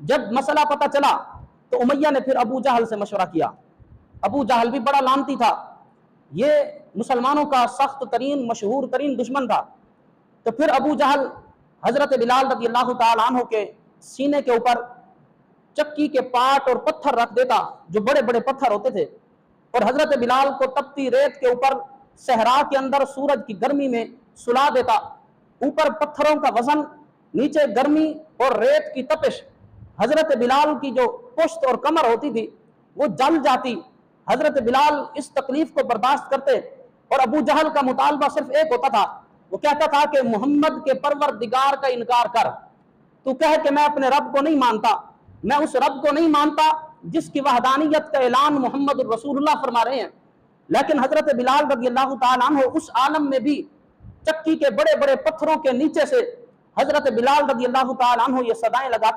جب مسئلہ پتہ چلا تو امیہ نے پھر ابو جہل سے مشورہ کیا. ابو جہل بھی بڑا لعنتی تھا، یہ مسلمانوں کا سخت ترین مشہور ترین دشمن تھا. تو پھر ابو جہل حضرت بلال رضی اللہ تعالیٰ عنہ کے سینے کے اوپر چکی کے پاٹ اور پتھر رکھ دیتا، جو بڑے بڑے پتھر ہوتے تھے، اور حضرت بلال کو تپتی ریت کے اوپر صحرا کے اندر سورج کی گرمی میں سلا دیتا. اوپر پتھروں کا وزن، نیچے گرمی اور ریت کی تپش. حضرت بلال کی جو پشت اور کمر ہوتی تھی وہ جل جاتی. حضرت بلال اس تکلیف کو برداشت کرتے، اور ابو جہل کا مطالبہ صرف ایک ہوتا تھا. وہ کہتا تھا کہ محمد کے پروردگار کا انکار کر، تو کہے کہ میں اپنے رب کو نہیں مانتا، میں اس رب کو نہیں مانتا جس کی وحدانیت کا اعلان محمد الرسول اللہ فرما رہے ہیں. لیکن حضرت بلال رضی اللہ تعالیٰ عنہ اس عالم میں بھی چکی کے بڑے بڑے پتھروں کے نیچے سے حضرت بلال رضی اللہ تعالیٰ عنہ یہ صدائیں لگاتے